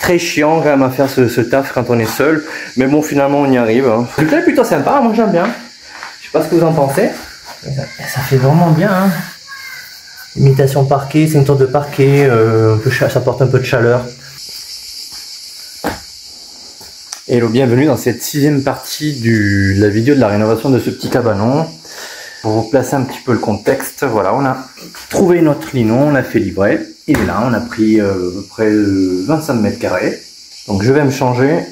Très chiant quand même à faire ce taf quand on est seul. Mais bon, finalement, on y arrive. Hein. Le résultat est plutôt sympa, moi j'aime bien. Je sais pas ce que vous en pensez. Ça fait vraiment bien. Hein. Imitation parquet, c'est une sorte de parquet. Ça apporte un peu de chaleur. Hello, bienvenue dans cette 6e partie de la vidéo de la rénovation de ce petit cabanon. Pour vous placer un petit peu le contexte, voilà, on a trouvé notre lino, on a fait livrer. Il est là, on a pris à peu près 25 mètres carrés. Donc je vais me changer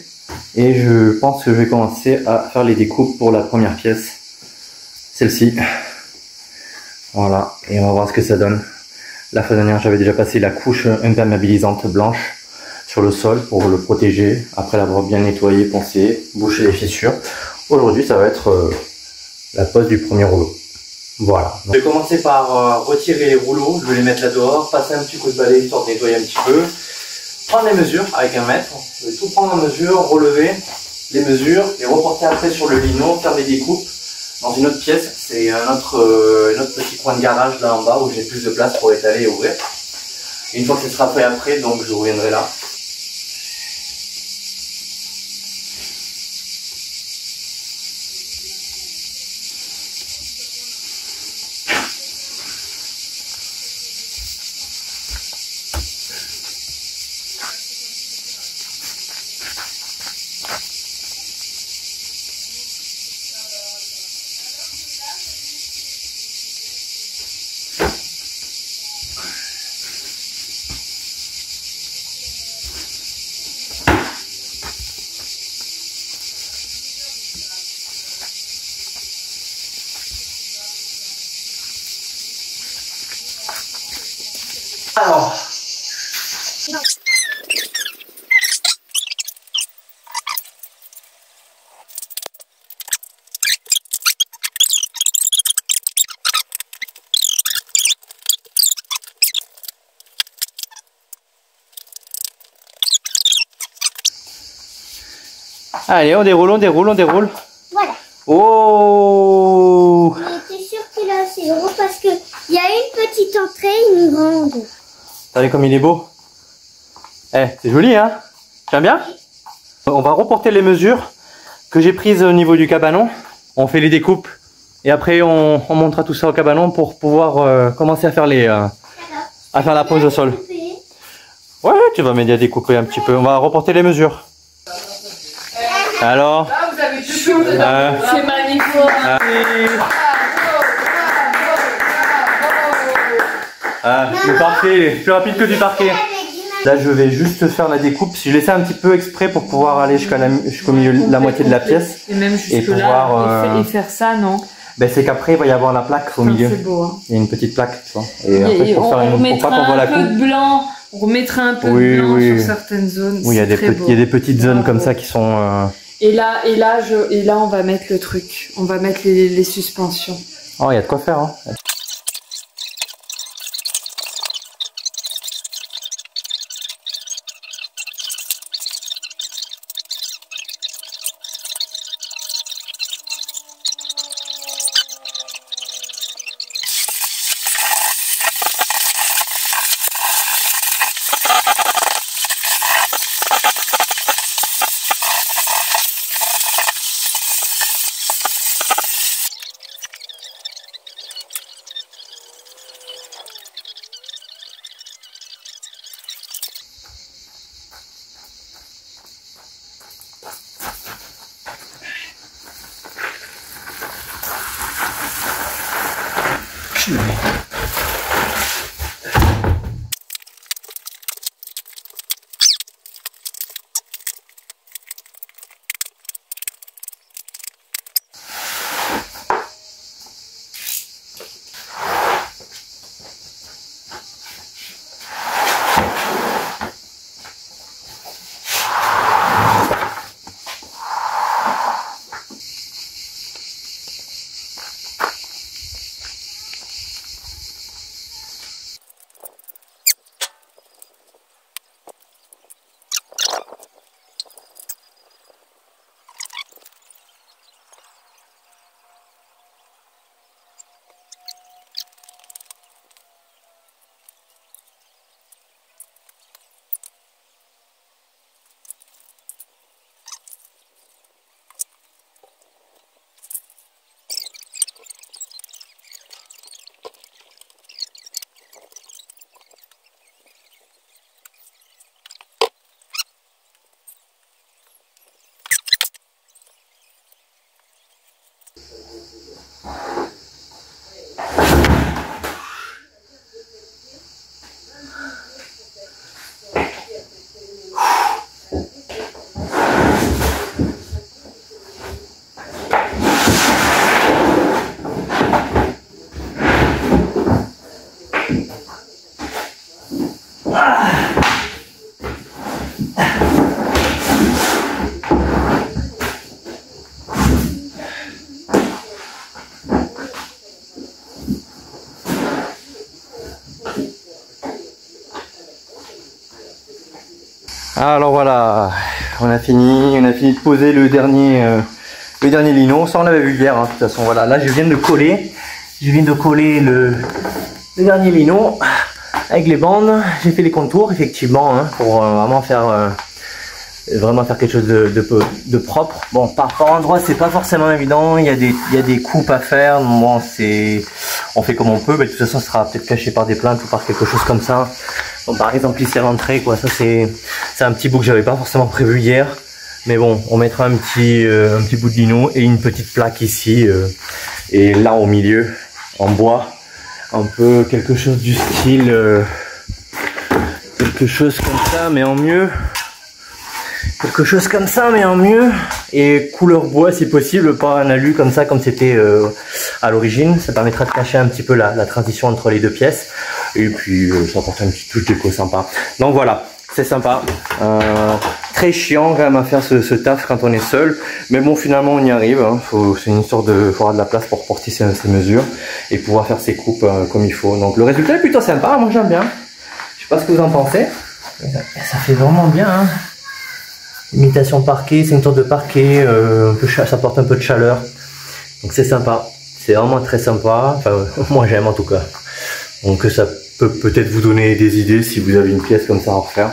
et je pense que je vais commencer à faire les découpes pour la première pièce. Celle-ci. Voilà, et on va voir ce que ça donne. La fois dernière, j'avais déjà passé la couche imperméabilisante blanche sur le sol pour le protéger, après l'avoir bien nettoyé, poncé, bouché les fissures. Aujourd'hui, ça va être la pose du premier rouleau. Voilà. Je vais commencer par retirer les rouleaux, je vais les mettre là dehors, passer un petit coup de balai histoire de nettoyer un petit peu, prendre les mesures avec un mètre, je vais tout prendre en mesure, relever les mesures et reporter après sur le lino, faire des découpes dans une autre pièce. C'est un autre petit coin de garage là en bas où j'ai plus de place pour étaler et ouvrir. Et une fois que ce sera fait après, donc je reviendrai là. Alors, allez, on déroule, on déroule, on déroule. Voilà. Oh! Mais t'es sûr qu'il est assez gros parce que il y a une petite entrée et une grande. Regardez comme il est beau. Eh, c'est joli, hein? J'aime bien? On va reporter les mesures que j'ai prises au niveau du cabanon. On fait les découpes et après on montera tout ça au cabanon pour pouvoir commencer à faire la pose au sol. Ouais, tu vas m'aider à découper un petit peu. On va reporter les mesures. Alors? Là, vous avez tout c'est magnifique. Le parquet est plus rapide que du parquet. Là, je vais juste faire la découpe. Je laissais un petit peu exprès pour pouvoir aller jusqu'au milieu, la moitié de la pièce. Et même jusque pouvoir, là, et faire ça, non? Ben, c'est qu'après, il va y avoir la plaque au milieu. C'est beau, hein. Il y a une petite plaque, tu vois. Et en fait, pour pas qu'on voit la coupe. On remettra un peu de blanc sur certaines zones. Oui, il y a des petites zones comme ça qui sont... Et là, on va mettre le truc. On va mettre les suspensions. Oh, il y a de quoi faire, hein. Alors voilà, on a fini de poser le dernier lino. Ça on l'avait vu hier, hein, de toute façon. Voilà, là je viens de coller le dernier lino avec les bandes. J'ai fait les contours effectivement, hein, pour vraiment faire quelque chose de propre. Bon, par endroit c'est pas forcément évident. Il y a des coupes à faire. Bon, on fait comme on peut, mais de toute façon ça sera peut-être caché par des plaintes ou par quelque chose comme ça. Bon, par exemple ici à l'entrée, quoi, ça c'est un petit bout que j'avais pas forcément prévu hier, mais bon, on mettra un petit bout de lino et une petite plaque ici, et là au milieu en bois, un peu quelque chose du style quelque chose comme ça mais en mieux, et couleur bois si possible, pas un alu comme ça comme c'était à l'origine. Ça permettra de cacher un petit peu la transition entre les deux pièces, et puis ça apporte une petite touche déco sympa. Donc voilà, c'est sympa, très chiant quand même à faire ce taf quand on est seul, mais bon, finalement on y arrive, hein. C'est une sorte de, faut avoir de la place pour porter ses mesures et pouvoir faire ses coupes comme il faut. Donc le résultat est plutôt sympa, moi j'aime bien. Je sais pas ce que vous en pensez, ça fait vraiment bien, hein. Imitation parquet, c'est une sorte de parquet, ça apporte un peu de chaleur, donc c'est sympa, c'est vraiment très sympa. Enfin, moi j'aime en tout cas, donc ça peut peut-être vous donner des idées si vous avez une pièce comme ça à refaire.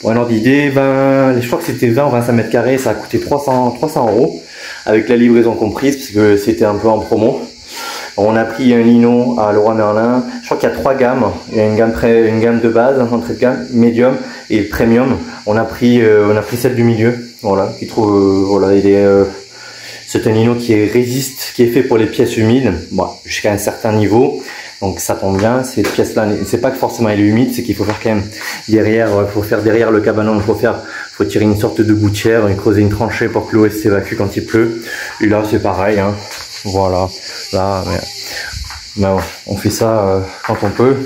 Pour un ordre d'idée, je crois que c'était 20 ou 25 mètres carrés, ça a coûté 300 € avec la livraison comprise, parce que c'était un peu en promo. On a pris un lino à Leroy Merlin. Je crois qu'il y a 3 gammes. Il y a une gamme de base, entrée de gamme, médium et premium. On a pris celle du milieu. Voilà, qui trouve, voilà, c'est un lino qui résiste, qui est fait pour les pièces humides, bon, jusqu'à un certain niveau. Donc ça tombe bien. Cette pièce-là, c'est pas que forcément elle est humide, c'est qu'il faut faire quand même derrière, derrière le cabanon, faut tirer une sorte de gouttière et creuser une tranchée pour que l'eau s'évacue quand il pleut. Et là c'est pareil, hein. Voilà, là, mais bon, on fait ça quand on peut.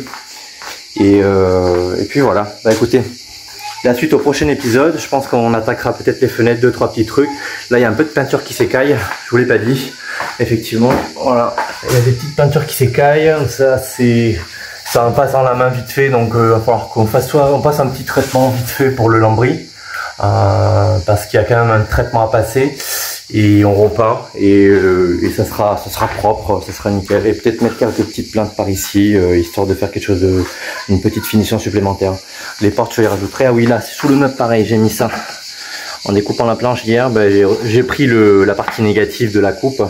Et puis voilà, écoutez, la suite au prochain épisode, je pense qu'on attaquera peut-être les fenêtres, 2-3 petits trucs. Là il y a un peu de peinture qui s'écaille, je vous l'ai pas dit. Effectivement, voilà, il y a des petites peintures qui s'écaillent, ça en passe en la main vite fait, donc il va falloir qu'on fasse on passe un petit traitement vite fait pour le lambris, parce qu'il y a quand même un traitement à passer, et on repeint, et ça sera propre, ça sera nickel, et peut-être mettre quelques petites plaintes par ici, histoire de faire quelque chose une petite finition supplémentaire. Les portes je les rajouterai. Ah oui, là sous le meuble pareil, j'ai mis ça. En découpant la planche hier, j'ai pris la partie négative de la coupe,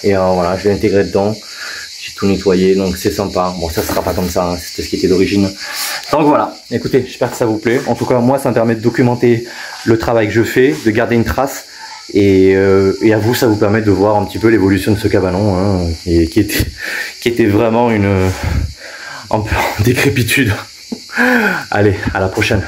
et voilà, je l'ai intégré dedans. J'ai tout nettoyé, donc c'est sympa. Bon, ça sera pas comme ça, hein, c'était ce qui était d'origine. Donc voilà, écoutez, j'espère que ça vous plaît. En tout cas, moi, ça me permet de documenter le travail que je fais, de garder une trace. Et à vous, ça vous permet de voir un petit peu l'évolution de ce cabanon, hein, qui était vraiment un peu en décrépitude. Allez, à la prochaine.